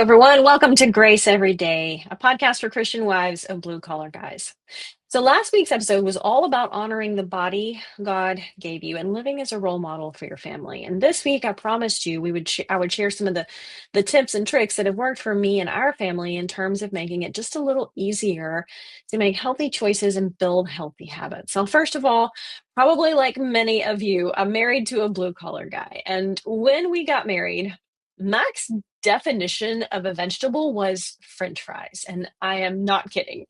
Everyone. Welcome to Grace Every Day, a podcast for Christian wives of blue collar guys. So, last week's episode was all about honoring the body God gave you and living as a role model for your family. And this week, I promised you I would share some of the tips and tricks that have worked for me and our family in terms of making it just a little easier to make healthy choices and build healthy habits. So, first of all, probably like many of you, I'm married to a blue collar guy. And when we got married, Max definition of a vegetable was French fries, and I am not kidding.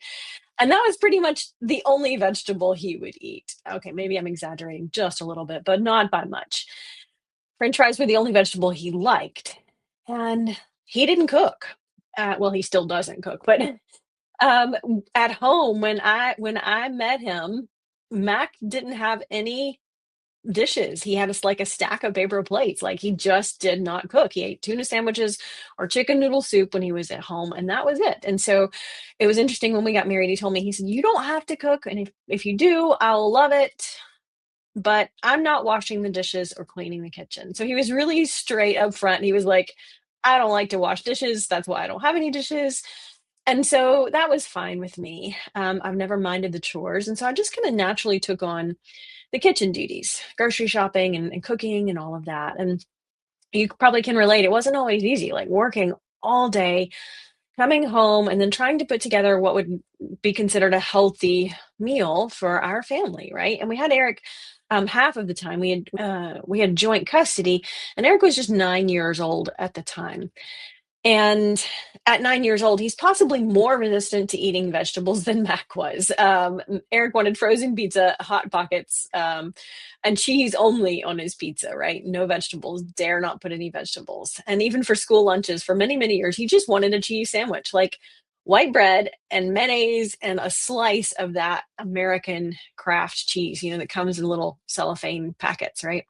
And that was pretty much the only vegetable he would eat. Okay, maybe I'm exaggerating just a little bit, but not by much. French fries were the only vegetable he liked, and he didn't cook. Well, he still doesn't cook, but at home when I met him, Mac didn't have any dishes. He had like a stack of paper plates. Like he just did not cook. He ate tuna sandwiches or chicken noodle soup when he was at home, and that was it. And so it was interesting when we got married. He told me, he said, "You don't have to cook, and if you do, I'll love it. But I'm not washing the dishes or cleaning the kitchen." So he was really straight up front. He was like, "I don't like to wash dishes. That's why I don't have any dishes." And so that was fine with me. I've never minded the chores. And so I just kind of naturally took on the kitchen duties, grocery shopping and cooking and all of that. And you probably can relate. It wasn't always easy, like working all day, coming home, and then trying to put together what would be considered a healthy meal for our family, right? And we had Eric half of the time. We had joint custody, and Eric was just 9 years old at the time. And at 9 years old, he's possibly more resistant to eating vegetables than Mac was. Eric wanted frozen pizza, Hot Pockets, and cheese only on his pizza, right? No vegetables, dare not put any vegetables. And even for school lunches, for many, many years, he just wanted a cheese sandwich, like white bread and mayonnaise and a slice of that American craft cheese, that comes in little cellophane packets, right?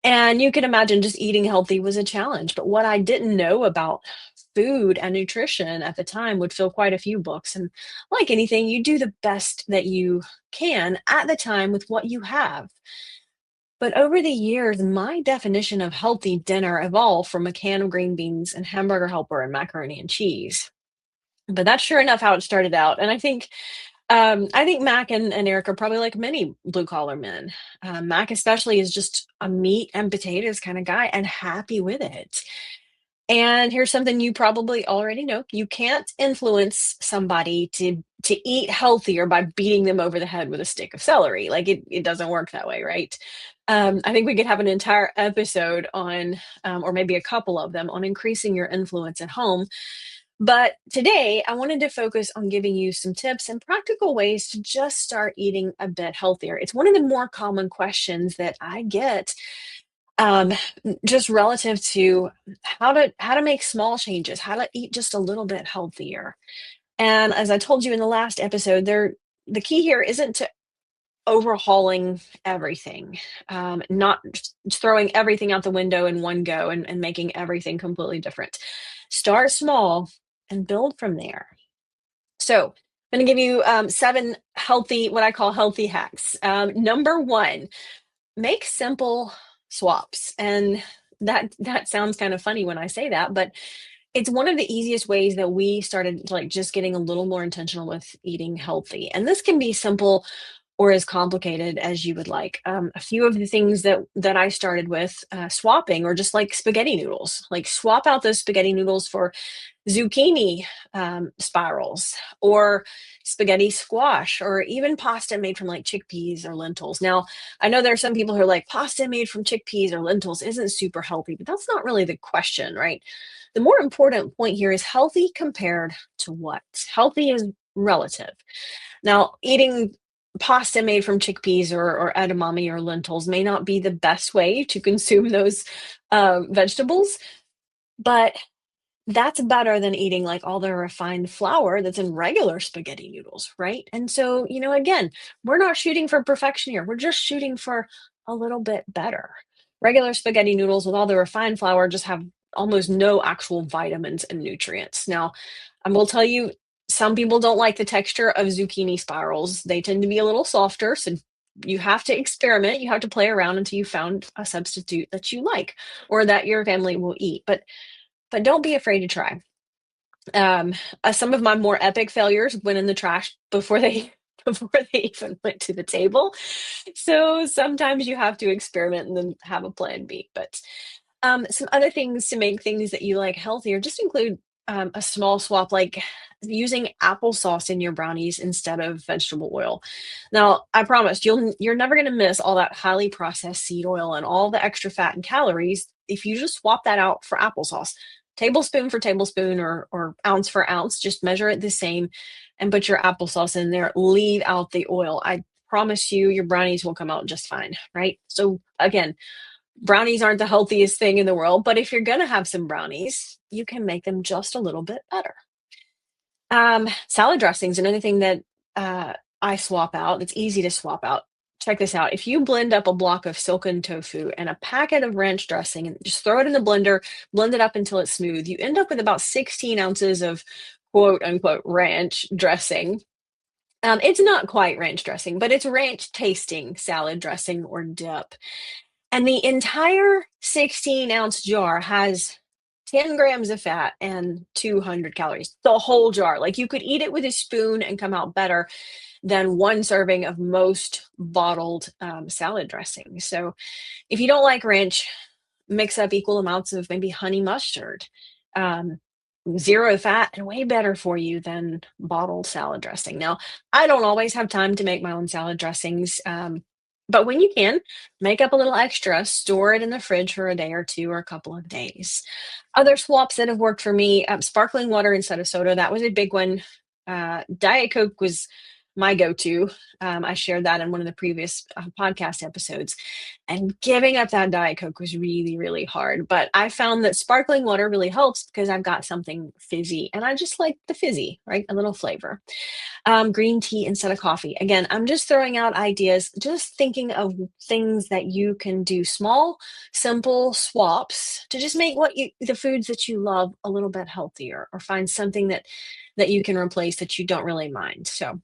And you can imagine just eating healthy was a challenge. But what I didn't know about food and nutrition at the time would fill quite a few books. And like anything, you do the best that you can at the time with what you have. But over the years, my definition of healthy dinner evolved from a can of green beans and hamburger helper and macaroni and cheese. But that's sure enough how it started out. And I think Mac and Eric are probably like many blue collar men. Mac especially is just a meat and potatoes kind of guy and happy with it. And here's something you probably already know. You can't influence somebody to eat healthier by beating them over the head with a stick of celery. Like it doesn't work that way, right? I think we could have an entire episode on, or maybe a couple of them, on increasing your influence at home. But today, I wanted to focus on giving you some tips and practical ways to just start eating a bit healthier. It's one of the more common questions that I get, um, just relative to how to make small changes, how to eat just a little bit healthier. And as I told you in the last episode, the key here isn't to overhauling everything, not just throwing everything out the window in one go and making everything completely different. Start small and build from there. So I'm going to give you seven healthy, what I call healthy hacks. Number one, make simple swaps. And that sounds kind of funny when I say that, but it's one of the easiest ways that we started like just getting a little more intentional with eating healthy. And this can be simple or as complicated as you would like. A few of the things that I started with swapping, or just like spaghetti noodles, like swap out those spaghetti noodles for zucchini spirals, or spaghetti squash, or even pasta made from like chickpeas or lentils. Now, I know there are some people who are like, pasta made from chickpeas or lentils isn't super healthy, but that's not really the question, right? The more important point here is healthy compared to what? Healthy is relative. Now, eating pasta made from chickpeas or edamame or lentils may not be the best way to consume those vegetables, but that's better than eating like all the refined flour that's in regular spaghetti noodles, right? And so, again, we're not shooting for perfection here. We're just shooting for a little bit better. Regular spaghetti noodles with all the refined flour just have almost no actual vitamins and nutrients. Now, I will tell you, some people don't like the texture of zucchini spirals. They tend to be a little softer, so you have to experiment. You have to play around until you found a substitute that you like or that your family will eat. But but don't be afraid to try. Um, some of my more epic failures went in the trash before they before they even went to the table. So sometimes you have to experiment and then have a plan B. But some other things to make things that you like healthier just include a small swap, like using applesauce in your brownies instead of vegetable oil. Now, I promise you're never going to miss all that highly processed seed oil and all the extra fat and calories if you just swap that out for applesauce. Tablespoon for tablespoon or ounce for ounce, just measure it the same and put your applesauce in there. Leave out the oil. I promise you your brownies will come out just fine, right? So again, brownies aren't the healthiest thing in the world, but if you're going to have some brownies, you can make them just a little bit better. Salad dressings, another thing that I swap out. It's easy to swap out. Check this out. If you blend up a block of silken tofu and a packet of ranch dressing and just throw it in the blender, blend it up until it's smooth, you end up with about 16 ounces of quote unquote ranch dressing. It's not quite ranch dressing, but it's ranch tasting salad dressing or dip. And the entire 16-ounce jar has 10 grams of fat and 200 calories. The whole jar. Like you could eat it with a spoon and come out better than one serving of most bottled salad dressing. So if you don't like ranch, mix up equal amounts of maybe honey mustard. Um, Zero fat and way better for you than bottled salad dressing. Now, I don't always have time to make my own salad dressings, but when you can, make up a little extra, store it in the fridge for a day or two or a couple of days. Other swaps that have worked for me, sparkling water instead of soda, that was a big one. Diet Coke was my go-to. I shared that in one of the previous podcast episodes. And giving up that Diet Coke was really, really hard. But I found that sparkling water really helps because I've got something fizzy and I just like the fizzy, right? A little flavor. Green tea instead of coffee. Again, I'm just throwing out ideas, just thinking of things that you can do, small, simple swaps to just make the foods that you love a little bit healthier, or find something that you can replace that you don't really mind. So,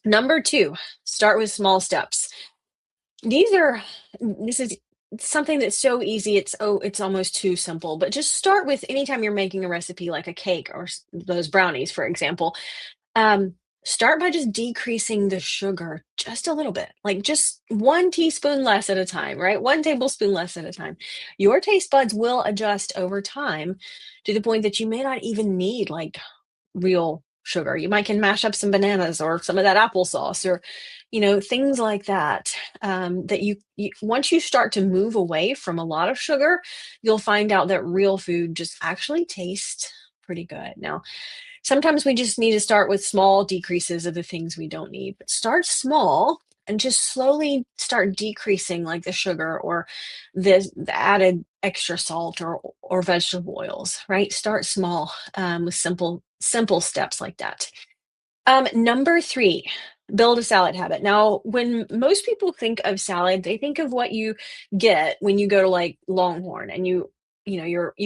number two, start with small steps. These are this is something that's so easy, it's almost too simple, but just start with anytime you're making a recipe like a cake or those brownies, for example. Um, Start by just decreasing the sugar just a little bit, like just 1 teaspoon less at a time, right? 1 tablespoon less at a time. Your taste buds will adjust over time to the point that you may not even need like real sugar. You might can mash up some bananas or some of that applesauce or, things like that. That you once you start to move away from a lot of sugar, you'll find out that real food just actually tastes pretty good. Now, sometimes we just need to start with small decreases of the things we don't need, but start small and just slowly start decreasing like the sugar or the added extra salt or vegetable oils, right? Start small with simple steps like that. Number three, build a salad habit. Now, when most people think of salad, they think of what you get when you go to like Longhorn and you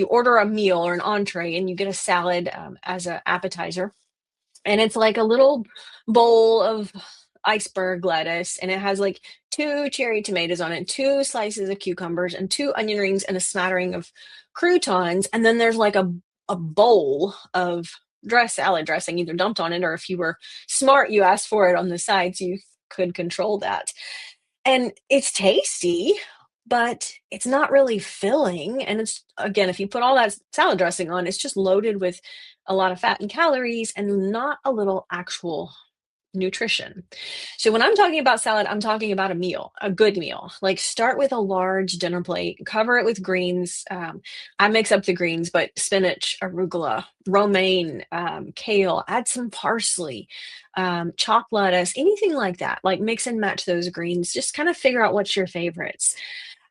order a meal or an entree and you get a salad as an appetizer, and it's like a little bowl of iceberg lettuce, and it has like two cherry tomatoes on it, two slices of cucumbers, and two onion rings, and a smattering of croutons. And then there's like a bowl of salad dressing either dumped on it, or if you were smart, you asked for it on the sides, you could control that. And it's tasty, but it's not really filling. And it's, again, if you put all that salad dressing on, it's just loaded with a lot of fat and calories and not a little actual nutrition. So when I'm talking about salad, I'm talking about a meal, a good meal. Like start with a large dinner plate, cover it with greens. I mix up the greens, but spinach, arugula, romaine, kale, add some parsley, chopped lettuce, anything like that. Like mix and match those greens. Just kind of figure out what's your favorites.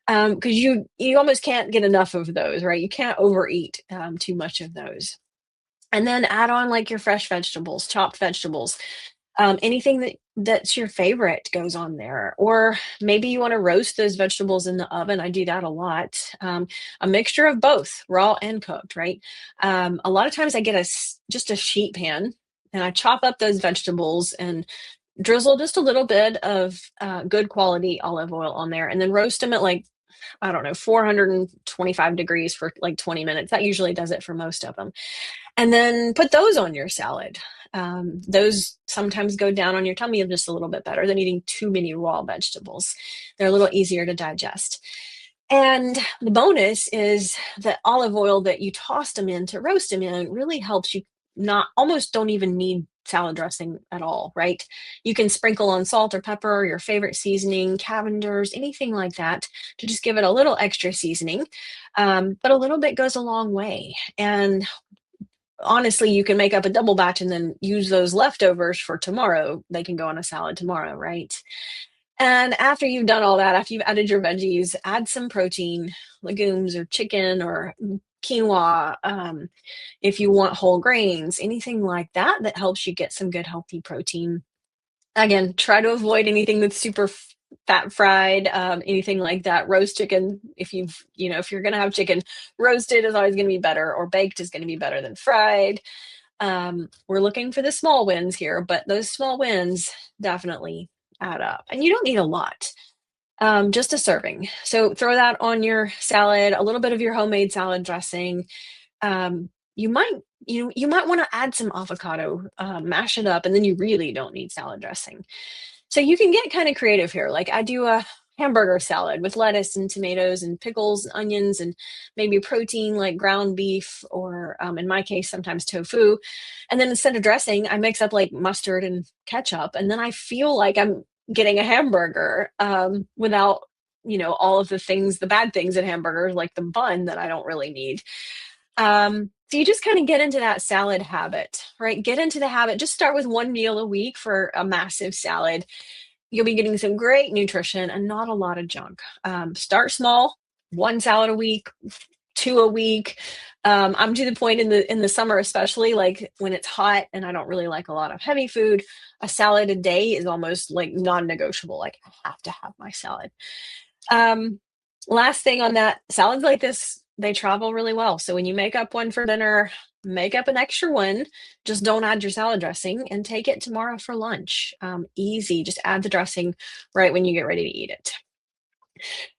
Because you almost can't get enough of those, right? You can't overeat too much of those. And then add on like your fresh vegetables, chopped vegetables, anything that's your favorite goes on there. Or maybe you want to roast those vegetables in the oven. I do that a lot. A mixture of both, raw and cooked, right? A lot of times I get just a sheet pan and I chop up those vegetables and drizzle just a little bit of good quality olive oil on there, and then roast them at like I don't know, 425 degrees for like 20 minutes. That usually does it for most of them. And then put those on your salad. Those sometimes go down on your tummy just a little bit better than eating too many raw vegetables. They're a little easier to digest. And the bonus is that olive oil that you tossed them in to roast them in really helps you not almost don't even need salad dressing at all, right? You can sprinkle on salt or pepper, your favorite seasoning, Cavender's, anything like that to just give it a little extra seasoning. But a little bit goes a long way. And honestly, you can make up a double batch and then use those leftovers for tomorrow. They can go on a salad tomorrow, right? And after you've done all that, after you've added your veggies, add some protein, legumes or chicken or quinoa. If you want whole grains, anything like that that helps you get some good healthy protein. Again, try to avoid anything that's super fat fried, anything like that. Roast chicken, if you're gonna have chicken, roasted is always gonna be better, or baked is gonna be better than fried. We're looking for the small wins here, but those small wins definitely add up. And you don't need a lot, just a serving. So throw that on your salad, a little bit of your homemade salad dressing. You might you might want to add some avocado, mash it up, and then you really don't need salad dressing. So you can get kind of creative here. Like I do a hamburger salad with lettuce and tomatoes and pickles and onions and maybe protein like ground beef or in my case sometimes tofu. And then instead of dressing, I mix up like mustard and ketchup, and then I feel like I'm getting a hamburger without all of the things, the bad things in hamburgers like the bun that I don't really need. So you just kind of get into that salad habit, right? Get into the habit. Just start with one meal a week for a massive salad. You'll be getting some great nutrition and not a lot of junk. Start small, one salad a week, two a week. I'm to the point in the summer, especially like when it's hot and I don't really like a lot of heavy food. A salad a day is almost like non-negotiable. Like I have to have my salad. Um, Last thing on that, salads like this, they travel really well. So when you make up one for dinner, make up an extra one. Just don't add your salad dressing and take it tomorrow for lunch. Easy. Just add the dressing right when you get ready to eat it.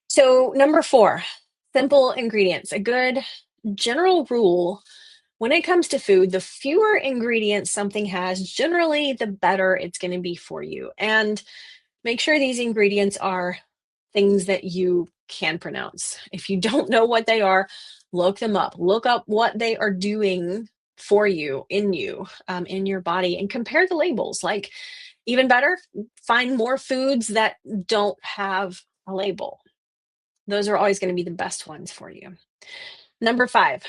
So, number four, simple ingredients. A good general rule when it comes to food, the fewer ingredients something has, generally, the better it's going to be for you. And make sure these ingredients are things that you can pronounce. If you don't know what they are, look them up. Look up what they are doing for you, in your body, and compare the labels. Like, even better, find more foods that don't have a label. Those are always going to be the best ones for you. Number five,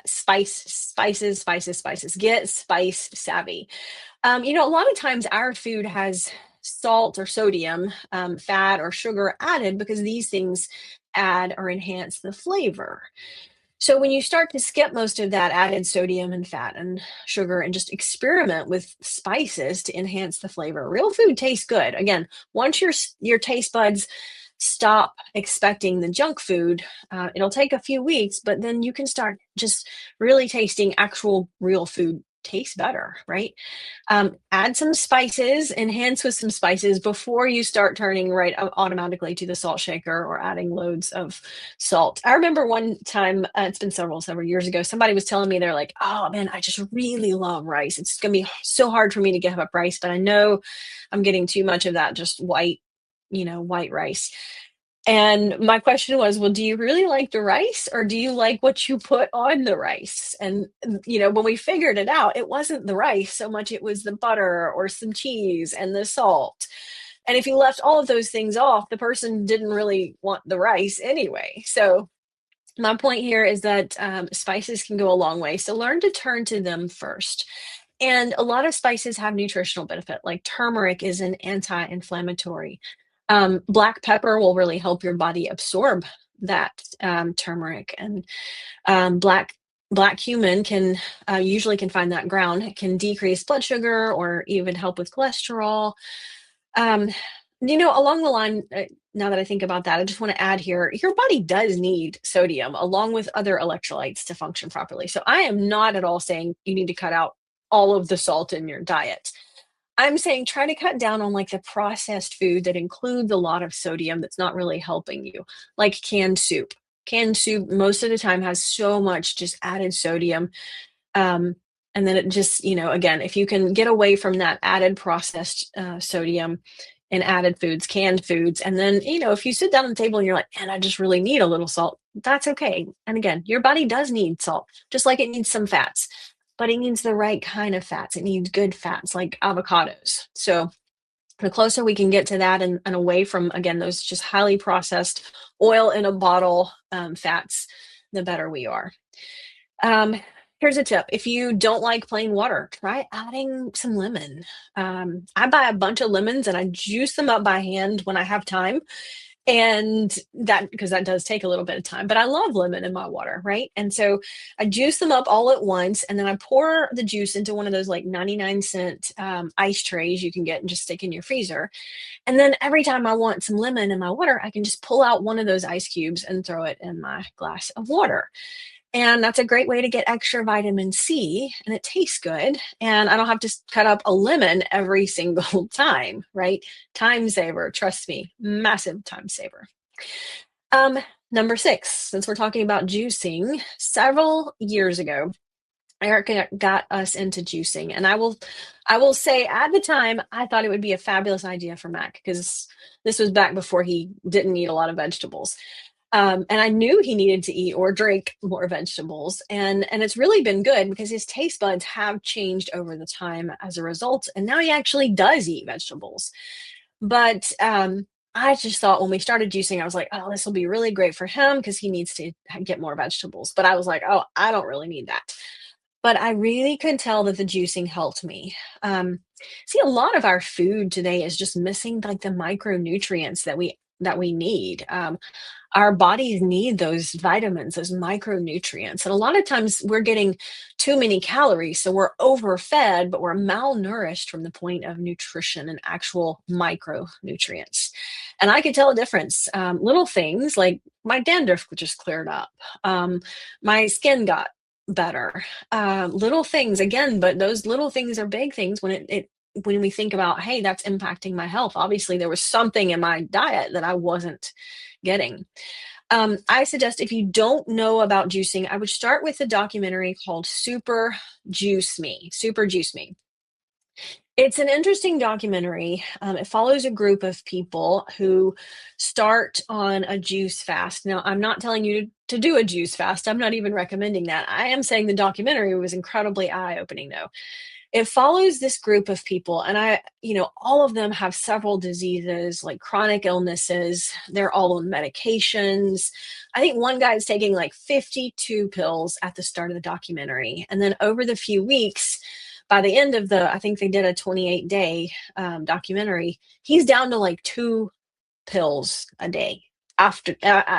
spices. Get spice savvy. A lot of times our food has salt or sodium, fat or sugar added because these things add or enhance the flavor. So when you start to skip most of that added sodium and fat and sugar and just experiment with spices to enhance the flavor, real food tastes good. Again, once your taste buds stop expecting the junk food, it'll take a few weeks, but then you can start just really tasting actual real food tastes better, right? Add some spices, enhance with some spices before you start turning right automatically to the salt shaker or adding loads of salt. I remember one time, it's been several years ago, somebody was telling me, they're like, oh man, I just really love rice. It's going to be so hard for me to give up rice, but I know I'm getting too much of that just white rice. And my question was, well, do you really like the rice or do you like what you put on the rice? And, when we figured it out, it wasn't the rice so much, it was the butter or some cheese and the salt. And if you left all of those things off, the person didn't really want the rice anyway. So my point here is that spices can go a long way. So learn to turn to them first. And a lot of spices have nutritional benefit, like turmeric is an anti-inflammatory. Black pepper will really help your body absorb that turmeric, and black cumin can usually can find that ground. It can decrease blood sugar or even help with cholesterol. Um, along the line, now that I think about that, I just want to add here, your body does need sodium along with other electrolytes to function properly. So I am not at all saying you need to cut out all of the salt in your diet. I'm saying try to cut down on like the processed food that includes a lot of sodium that's not really helping you, like canned soup. Canned soup most of the time has so much just added sodium. Um, and then it just, again, if you can get away from that added processed sodium and added foods, canned foods, and then, if you sit down at the table and you're like, and I just really need a little salt, that's okay. And again, your body does need salt, just like it needs some fats, but it needs the right kind of fats. It needs good fats like avocados. So the closer we can get to that and away from, again, those just highly processed oil in a bottle fats, the better we are. Um, Here's a tip. If you don't like plain water, try adding some lemon. I buy a bunch of lemons and I juice them up by hand when I have time. And that, because that does take a little bit of time, but I love lemon in my water, right? And so I juice them up all at once, and then I pour the juice into one of those like 99-cent ice trays you can get and just stick in your freezer. And then every time I want some lemon in my water, I can just pull out one of those ice cubes and throw it in my glass of water. And that's a great way to get extra vitamin C, and it tastes good. And I don't have to cut up a lemon every single time, right? Time saver, trust me, massive time saver. Um, Number six, since we're talking about juicing, several years ago, Erica got us into juicing, and I will say at the time I thought it would be a fabulous idea for Mac because this was back before he didn't eat a lot of vegetables. And I knew he needed to eat or drink more vegetables. And it's really been good because his taste buds have changed over the time as a result. And now he actually does eat vegetables. But I just thought when we started juicing, I was like, oh, this will be really great for him because he needs to get more vegetables. But I was like, oh, I don't really need that. But I really could tell that the juicing helped me. See, a lot of our food today is just missing like the micronutrients that we need. Our bodies need those vitamins, those micronutrients. And a lot of times we're getting too many calories. So we're overfed, but we're malnourished from the point of nutrition and actual micronutrients. And I could tell a difference. Little things like my dandruff just cleared up, my skin got better. Little things again, but those little things are big things when we think about, hey, that's impacting my health. Obviously, there was something in my diet that I wasn't getting. I suggest if you don't know about juicing, I would start with a documentary called Super Juice Me. It's an interesting documentary. It follows a group of people who start on a juice fast. Now, I'm not telling you to do a juice fast. I'm not even recommending that. I am saying the documentary was incredibly eye-opening, though. It follows this group of people, and all of them have several diseases, like chronic illnesses. They're all on medications. I think one guy is taking like 52 pills at the start of the documentary. And then over the few weeks, by the end of I think they did a 28-day documentary, he's down to like 2 pills a day. After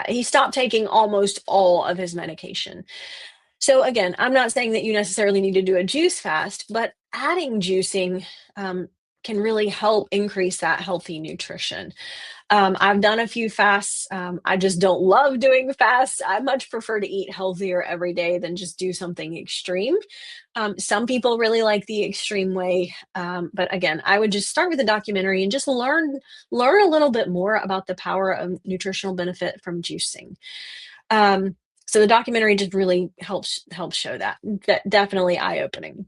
he stopped taking almost all of his medication. So again, I'm not saying that you necessarily need to do a juice fast, but adding juicing can really help increase that healthy nutrition. I've done a few fasts. I just don't love doing fasts. I much prefer to eat healthier every day than just do something extreme. Some people really like the extreme way, but again, I would just start with a documentary and just learn a little bit more about the power of nutritional benefit from juicing. So the documentary just really helps show that. Definitely eye opening.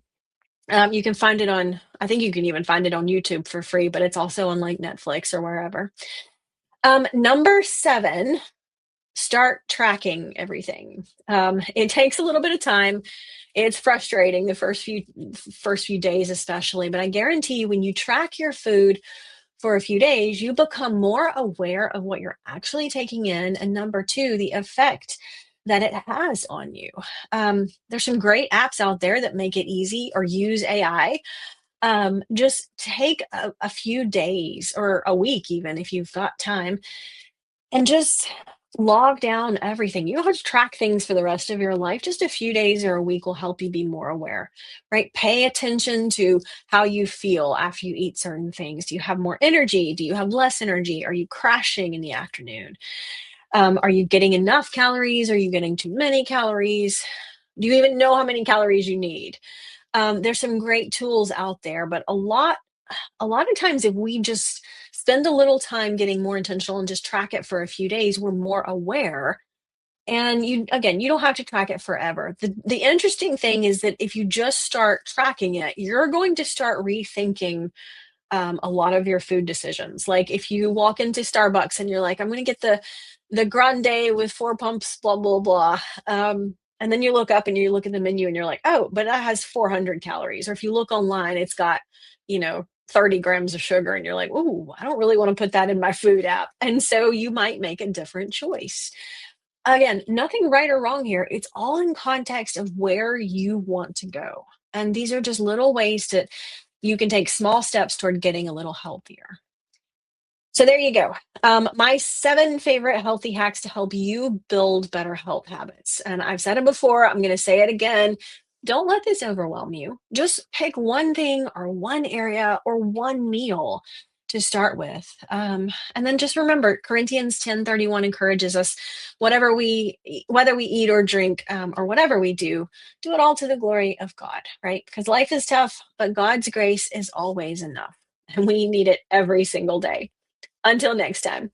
You can find it on. I think you can even find it on YouTube for free, but it's also on like Netflix or wherever. Number seven, start tracking everything. It takes a little bit of time. It's frustrating the first few days, especially. But I guarantee you, when you track your food for a few days, you become more aware of what you're actually taking in, and number two, the effect that it has on you. There's some great apps out there that make it easy or use AI. Just take a few days or a week, even if you've got time, and just log down everything. You don't have to track things for the rest of your life. Just a few days or a week will help you be more aware, right? Pay attention to how you feel after you eat certain things. Do you have more energy? Do you have less energy? Are you crashing in the afternoon? Are you getting enough calories? Are you getting too many calories? Do you even know how many calories you need? There's some great tools out there, but a lot a lot of times, if we just spend a little time getting more intentional and just track it for a few days, we're more aware. And you don't have to track it forever. The interesting thing is that if you just start tracking it, you're going to start rethinking a lot of your food decisions. Like if you walk into Starbucks and you're like, I'm going to get the grande with four pumps, blah blah blah. And then you look up and you look at the menu and you're like, oh, but that has 400 calories. Or if you look online, it's got 30 grams of sugar, and you're like, ooh, I don't really want to put that in my food app. And so you might make a different choice. Again, nothing right or wrong here. It's all in context of where you want to go. And these are just little ways that you can take small steps toward getting a little healthier. So there you go. My 7 favorite healthy hacks to help you build better health habits. And I've said it before, I'm going to say it again. Don't let this overwhelm you. Just pick one thing or one area or one meal to start with. And then just remember, Corinthians 10:31 encourages us, whether we eat or drink, or whatever we do it all to the glory of God, right? Because life is tough, but God's grace is always enough. And we need it every single day. Until next time.